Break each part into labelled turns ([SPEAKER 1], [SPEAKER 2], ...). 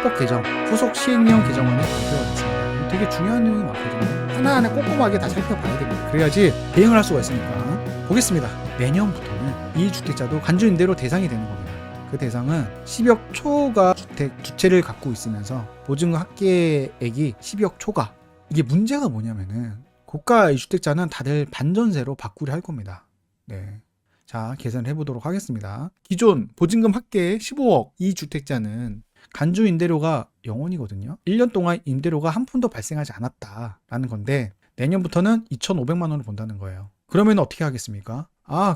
[SPEAKER 1] 입법 개정, 후속 시행령 개정안이 발표가 됐습니다. 되게 중요한 내용이 많거든요. 하나하나 꼼꼼하게 다 살펴봐야 됩니다. 그래야지 대응을 할 수가 있으니까. 보겠습니다. 내년부터는 이 주택자도 간주 임대료 대상이 되는 겁니다. 그 대상은 10억 초과 두 채를 갖고 있으면서 보증금 합계액이 10억 초과. 이게 문제가 뭐냐면은 고가 이 주택자는 다들 반전세로 바꾸려 할 겁니다. 네. 자, 계산을 해보도록 하겠습니다. 기존 보증금 합계 15억 이 주택자는 간주 임대료가 0원이거든요. 1년 동안 임대료가 한 푼도 발생하지 않았다라는 건데 내년부터는 2,500만 원을 본다는 거예요. 그러면 어떻게 하겠습니까?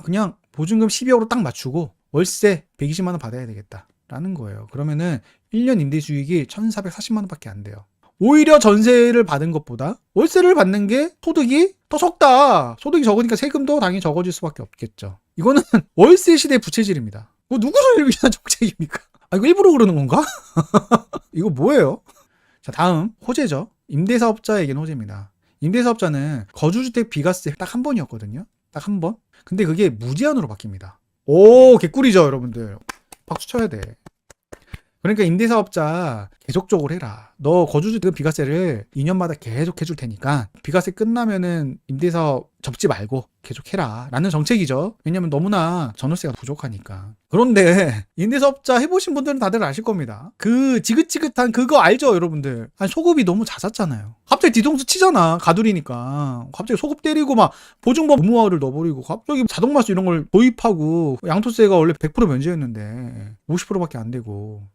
[SPEAKER 1] 그냥 보증금 12억으로 딱 맞추고 월세 120만 원 받아야 되겠다라는 거예요. 그러면은 1년 임대 수익이 1,440만 원밖에 안 돼요. 오히려 전세를 받은 것보다 월세를 받는 게 소득이 더 적다. 소득이 적으니까 세금도 당연히 적어질 수밖에 없겠죠. 이거는 월세 시대 부채질입니다. 누구를 위한 정책입니까? 이거 일부러 그러는 건가? 이거 뭐예요? 자, 다음 호재죠. 임대사업자에게는 호재입니다. 임대사업자는 거주주택 비과세 딱 한 번이었거든요. 딱 한 번. 근데 그게 무제한으로 바뀝니다. 오, 개꿀이죠, 여러분들. 박수 쳐야 돼. 그러니까 임대사업자 계속적으로 해라. 너 거주주택 비과세를 2년마다 계속 해줄 테니까 비과세 끝나면은 임대사업 접지 말고 계속 해라 라는 정책이죠. 왜냐면 너무나 전월세가 부족하니까. 그런데 임대사업자 해보신 분들은 다들 아실 겁니다. 그 지긋지긋한 그거 알죠, 여러분들? 소급이 너무 잦았잖아요. 갑자기 뒤통수 치잖아, 가두리니까. 갑자기 소급 때리고 막 보증법 의무화를 넣어버리고 갑자기 자동마수 이런 걸 도입하고 양도세가 원래 100% 면제였는데 50%밖에 안 되고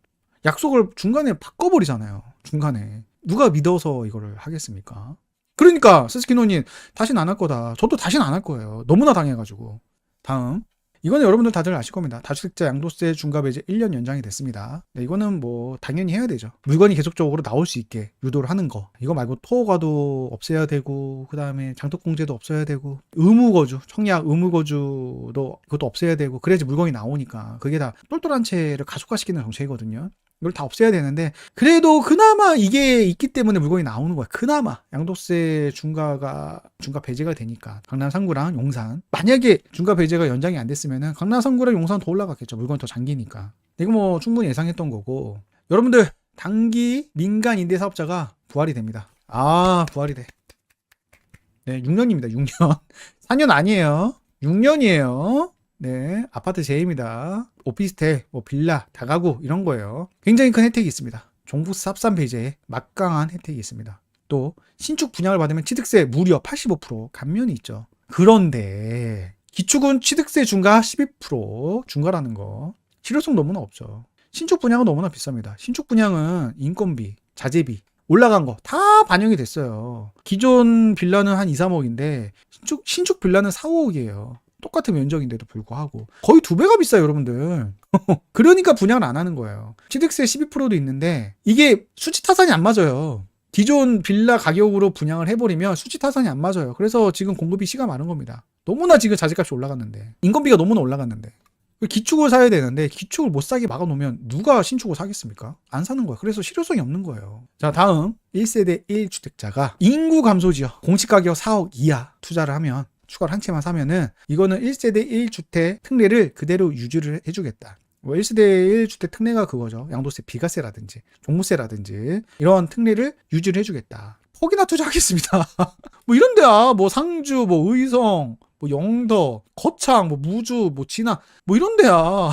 [SPEAKER 1] 약속을 중간에 바꿔버리잖아요. 중간에. 누가 믿어서 이거를 하겠습니까? 그러니까 스스키노님 다시는 안 할 거다. 저도 다시는 안 할 거예요. 너무나 당해가지고. 다음. 이거는 여러분들 다들 아실 겁니다. 다주택자 양도세 중과 배제 1년 연장이 됐습니다. 네, 이거는 뭐 당연히 해야 되죠. 물건이 계속적으로 나올 수 있게 유도를 하는 거. 이거 말고 토호가도 없애야 되고 그 다음에 장독공제도 없어야 되고 의무거주, 청약 의무거주도 그것도 없애야 되고 그래야지 물건이 나오니까 그게 다 똘똘한 채를 가속화시키는 정책이거든요. 이걸 다 없애야 되는데 그래도 그나마 이게 있기 때문에 물건이 나오는 거야. 그나마 양도세 중과 배제가 되니까 강남 3구랑 용산 만약에 중과 배제가 연장이 안 됐으면은 강남 3구랑 용산 더 올라갔겠죠. 물건이 더 잠기니까. 이거 뭐 충분히 예상했던 거고 여러분들 단기 민간 임대사업자가 부활이 됩니다. 부활이 돼. 네, 6년입니다. 6년. 4년 아니에요. 6년이에요. 네, 아파트 제입니다. 오피스텔, 빌라, 다가구 이런 거예요. 굉장히 큰 혜택이 있습니다. 종부세 합산 배제에 막강한 혜택이 있습니다. 또 신축 분양을 받으면 취득세 무려 85% 감면이 있죠. 그런데 기축은 취득세 중과 12% 중과라는 거 실효성 너무나 없죠. 신축 분양은 너무나 비쌉니다. 신축 분양은 인건비, 자재비 올라간 거 다 반영이 됐어요. 기존 빌라는 한 2, 3억인데 신축 빌라는 4, 5억이에요. 똑같은 면적인데도 불구하고 거의 2배가 비싸요, 여러분들. 그러니까 분양을 안 하는 거예요. 취득세 12%도 있는데 이게 수치 타산이 안 맞아요. 기존 빌라 가격으로 분양을 해버리면 수치 타산이 안 맞아요. 그래서 지금 공급이 씨가 많은 겁니다. 너무나 지금 자재값이 올라갔는데 인건비가 너무나 올라갔는데 기축을 사야 되는데 기축을 못 사게 막아놓으면 누가 신축을 사겠습니까? 안 사는 거예요. 그래서 실효성이 없는 거예요. 자, 다음 1세대 1주택자가 인구 감소지역 공시가격 4억 이하 투자를 하면 추가로 한 채만 사면은 이거는 1세대 1주택 특례를 그대로 유지를 해주겠다. 1세대 1주택 특례가 그거죠. 양도세 비과세라든지 종부세라든지 이런 특례를 유지를 해주겠다. 혹이나 투자하겠습니다. 뭐 이런 데야 뭐 상주, 뭐 의성, 뭐 영덕, 거창, 뭐 무주, 뭐 진안 뭐 이런 데야.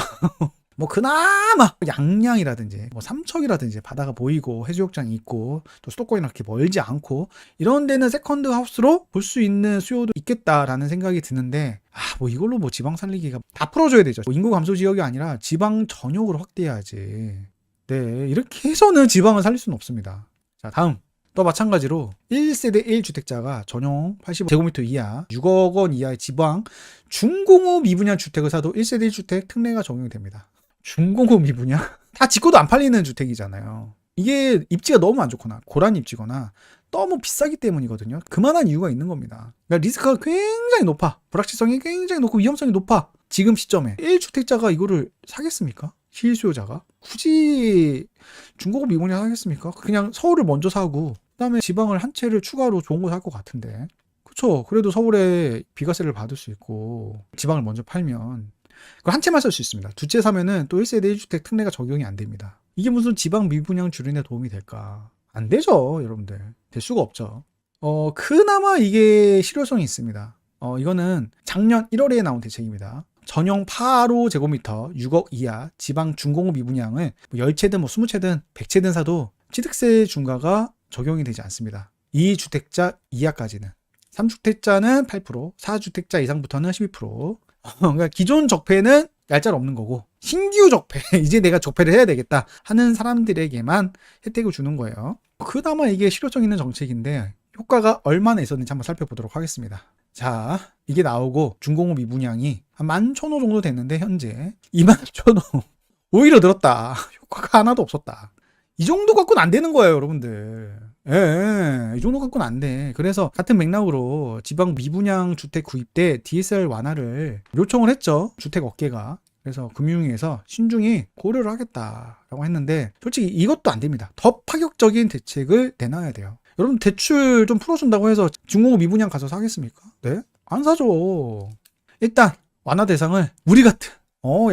[SPEAKER 1] 뭐 그나마 양양이라든지 뭐 삼척이라든지 바다가 보이고 해수욕장이 있고 또 수도권이랑 그렇게 멀지 않고 이런 데는 세컨드 하우스로 볼 수 있는 수요도 있겠다라는 생각이 드는데 뭐 이걸로 뭐 지방 살리기가 다 풀어줘야 되죠. 뭐 인구 감소 지역이 아니라 지방 전역으로 확대해야지. 네, 이렇게 해서는 지방을 살릴 수는 없습니다. 자, 다음 또 마찬가지로 1세대 1주택자가 전용 85제곱미터 이하 6억 원 이하의 지방 중공업 미분양 주택을 사도 1세대 1주택 특례가 적용이 됩니다. 중공업 미분양? 다 짓고도 안 팔리는 주택이잖아요. 이게 입지가 너무 안 좋거나 고란 입지거나 너무 비싸기 때문이거든요. 그만한 이유가 있는 겁니다. 그러니까 리스크가 굉장히 높아. 불확실성이 굉장히 높고 위험성이 높아. 지금 시점에 1주택자가 이거를 사겠습니까? 실수요자가? 굳이 중고급 미분양 사겠습니까? 그냥 서울을 먼저 사고 그다음에 지방을 한 채를 추가로 좋은 거 살 것 같은데. 그쵸? 그래도 서울에 비과세를 받을 수 있고 지방을 먼저 팔면 그걸 한 채만 살 수 있습니다. 두 채 사면은 또 1세대 1주택 특례가 적용이 안 됩니다. 이게 무슨 지방 미분양 줄이는 데 도움이 될까? 안 되죠, 여러분들. 될 수가 없죠. 그나마 이게 실효성이 있습니다. 이거는 작년 1월에 나온 대책입니다. 전용 8호 제곱미터 6억 이하 지방 중공업 미분양을 10채든 20채든 100채든 사도 취득세 중과가 적용이 되지 않습니다. 2주택자 이하까지는. 3주택자는 8%, 4주택자 이상부터는 12%. 그러니까 기존 적폐는 얄짤 없는 거고, 신규 적폐, 이제 내가 적폐를 해야 되겠다 하는 사람들에게만 혜택을 주는 거예요. 그나마 이게 실효성 있는 정책인데 효과가 얼마나 있었는지 한번 살펴보도록 하겠습니다. 자, 이게 나오고 중공업 미분양이 한 11,000호 정도 됐는데 현재 21,000호. 오히려 늘었다. 효과가 하나도 없었다. 이 정도 갖고는 안 되는 거예요, 여러분들. 이 정도 갖고는 안 돼. 그래서 같은 맥락으로 지방 미분양 주택 구입 때 DSR 완화를 요청을 했죠, 주택 업계가. 그래서 금융위에서 신중히 고려를 하겠다라고 했는데 솔직히 이것도 안 됩니다. 더 파격적인 대책을 내놔야 돼요. 여러분 대출 좀 풀어준다고 해서 중공업 미분양 가서 사겠습니까? 네? 안 사죠. 일단 완화 대상을 우리 같은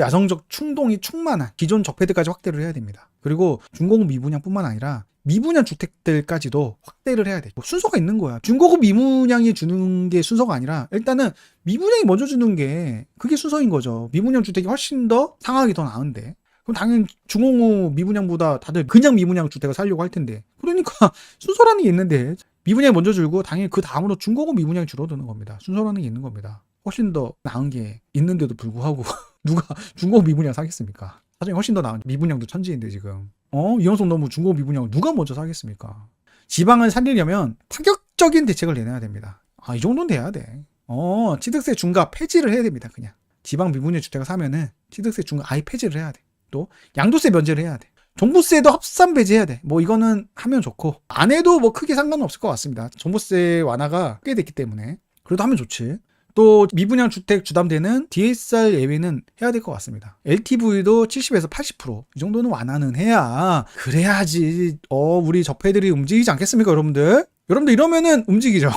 [SPEAKER 1] 야성적 충동이 충만한 기존 적폐들까지 확대를 해야 됩니다. 그리고 중공업 미분양뿐만 아니라 미분양 주택들까지도 확대를 해야 돼. 순서가 있는 거야. 중고급 미분양이 주는 게 순서가 아니라 일단은 미분양이 먼저 주는 게 그게 순서인 거죠. 미분양 주택이 훨씬 더 상황이 더 나은데. 그럼 당연히 중공업 미분양보다 다들 그냥 미분양 주택을 살려고 할 텐데. 그러니까 순서라는 게 있는데 미분양이 먼저 줄고 당연히 그 다음으로 중고급 미분양이 줄어드는 겁니다. 순서라는 게 있는 겁니다. 훨씬 더 나은 게 있는데도 불구하고 누가 중고급 미분양 사겠습니까? 사정이 훨씬 더 나은 미분양도 천지인데 지금. 이혼성 너무 중고급 미분양을 누가 먼저 사겠습니까? 지방을 살리려면 파격적인 대책을 내놔야 됩니다. 이 정도는 돼야 돼. 취득세 중과 폐지를 해야 됩니다. 그냥 지방 미분양 주택을 사면은 취득세 중과 아예 폐지를 해야 돼. 또 양도세 면제를 해야 돼. 종부세도 합산 배제해야 돼. 뭐 이거는 하면 좋고 안 해도 뭐 크게 상관은 없을 것 같습니다. 종부세 완화가 꽤 됐기 때문에 그래도 하면 좋지. 또 미분양 주택 주담대는 DSR 예외는 해야 될 것 같습니다. LTV도 70에서 80%이 정도는 완화는 해야 그래야지 우리 적폐들이 움직이지 않겠습니까, 여러분들? 여러분들 이러면은 움직이죠.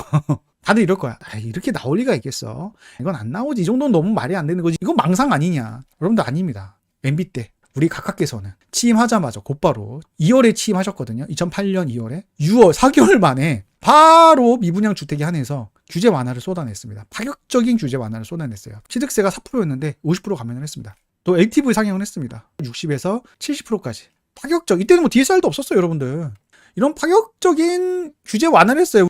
[SPEAKER 1] 다들 이럴 거야. 이렇게 나올 리가 있겠어? 이건 안 나오지. 이 정도는 너무 말이 안 되는 거지. 이건 망상 아니냐? 여러분들 아닙니다. MB 때 우리 각하께서는 취임하자마자 곧바로 2월에 취임하셨거든요. 2008년 2월에 6월 4개월 만에 바로 미분양 주택에 한해서 규제 완화를 쏟아냈습니다. 파격적인 규제 완화를 쏟아냈어요. 취득세가 4%였는데 50% 감면을 했습니다. 또 LTV 상향을 했습니다. 60에서 70%까지. 파격적. 이때는 뭐 DSR도 없었어요, 여러분들. 이런 파격적인 규제 완화를 했어요.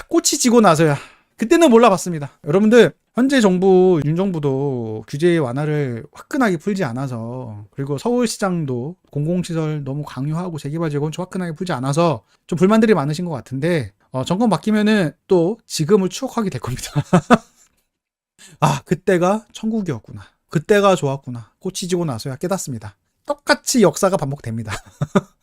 [SPEAKER 1] 꽃이 지고 나서야. 그때는 몰라봤습니다. 여러분들 현재 정부 윤정부도 규제 완화를 화끈하게 풀지 않아서, 그리고 서울시장도 공공시설 너무 강요하고 재개발 재건축 화끈하게 풀지 않아서 좀 불만들이 많으신 것 같은데 정권 바뀌면은 또 지금을 추억하게 될 겁니다. 그때가 천국이었구나. 그때가 좋았구나. 꽃이 지고 나서야 깨닫습니다. 똑같이 역사가 반복됩니다.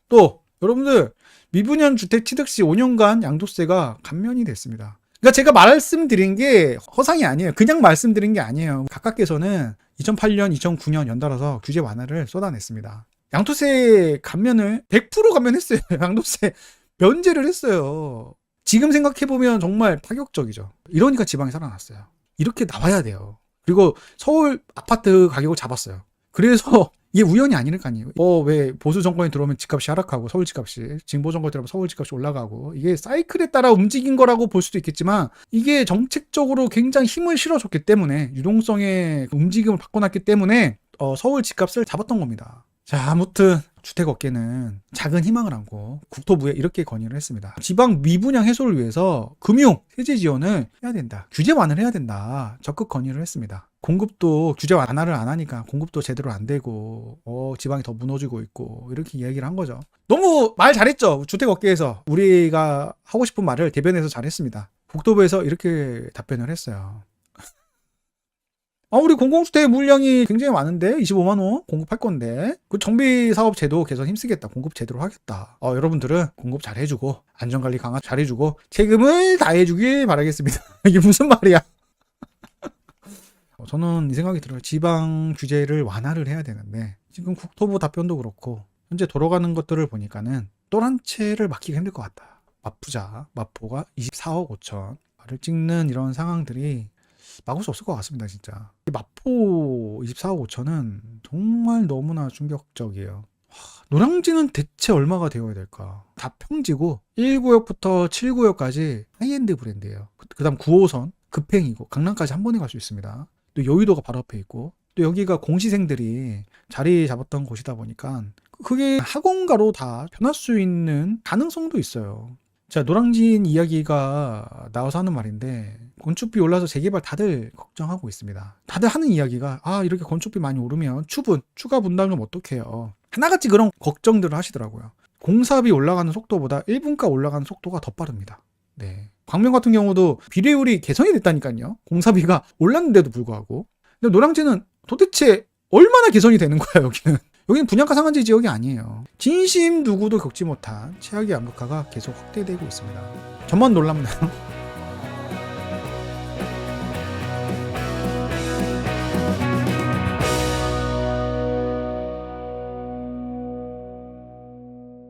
[SPEAKER 1] 또 여러분들 미분양 주택 취득 시 5년간 양도세가 감면이 됐습니다. 그러니까 제가 말씀드린 게 허상이 아니에요. 그냥 말씀드린 게 아니에요. 각하께서는 2008년, 2009년 연달아서 규제 완화를 쏟아냈습니다. 양도세 감면을 100% 감면했어요. 양도세 면제를 했어요. 지금 생각해보면 정말 파격적이죠. 이러니까 지방이 살아났어요. 이렇게 나와야 돼요. 그리고 서울 아파트 가격을 잡았어요. 그래서 이게 우연이 아닐 거 아니에요. 왜 보수 정권이 들어오면 집값이 하락하고 서울 집값이, 진보 정권이 들어오면 서울 집값이 올라가고, 이게 사이클에 따라 움직인 거라고 볼 수도 있겠지만 이게 정책적으로 굉장히 힘을 실어줬기 때문에, 유동성의 움직임을 바꿔놨기 때문에 서울 집값을 잡았던 겁니다. 자, 아무튼 주택업계는 작은 희망을 안고 국토부에 이렇게 건의를 했습니다. 지방 미분양 해소를 위해서 금융, 세제 지원을 해야 된다. 규제 완화를 해야 된다. 적극 건의를 했습니다. 공급도 규제 완화를 안 하니까 공급도 제대로 안 되고 지방이 더 무너지고 있고 이렇게 이야기를 한 거죠. 너무 말 잘했죠. 주택업계에서 우리가 하고 싶은 말을 대변해서 잘했습니다. 국토부에서 이렇게 답변을 했어요. 우리 공공주택 물량이 굉장히 많은데 25만 원 공급할 건데 그 정비사업 제도 개선 힘쓰겠다. 공급 제대로 하겠다. 여러분들은 공급 잘 해주고 안전관리 강화 잘 해주고 책임을 다해주길 바라겠습니다. 이게 무슨 말이야? 저는 이 생각이 들어요. 지방 규제를 완화를 해야 되는데 지금 국토부 답변도 그렇고 현재 돌아가는 것들을 보니까는 또 한 채를 맡기가 힘들 것 같다. 마푸자, 마포가 24억 5천 를 찍는 이런 상황들이 막을 수 없을 것 같습니다. 진짜 마포 24억 5천은 정말 너무나 충격적이에요. 노량진은 대체 얼마가 되어야 될까? 다 평지고 1구역부터 7구역까지 하이엔드 브랜드예요. 그 다음 9호선 급행이고 강남까지 한 번에 갈 수 있습니다. 또 여의도가 바로 앞에 있고 또 여기가 공시생들이 자리 잡았던 곳이다 보니까 그게 학원가로 다 변할 수 있는 가능성도 있어요. 자, 노량진 이야기가 나와서 하는 말인데 건축비 올라서 재개발 다들 걱정하고 있습니다. 다들 하는 이야기가 이렇게 건축비 많이 오르면 추가 분담금 어떡해요. 하나같이 그런 걱정들을 하시더라고요. 공사비 올라가는 속도보다 1분가 올라가는 속도가 더 빠릅니다. 네. 광명 같은 경우도 비례율이 개선이 됐다니까요. 공사비가 올랐는데도 불구하고. 근데 노량진은 도대체 얼마나 개선이 되는 거야, 여기는. 여기는 분양가 상한제 지역이 아니에요. 진심 누구도 겪지 못한 최악의 양극화가 계속 확대되고 있습니다. 저만 놀랍나요?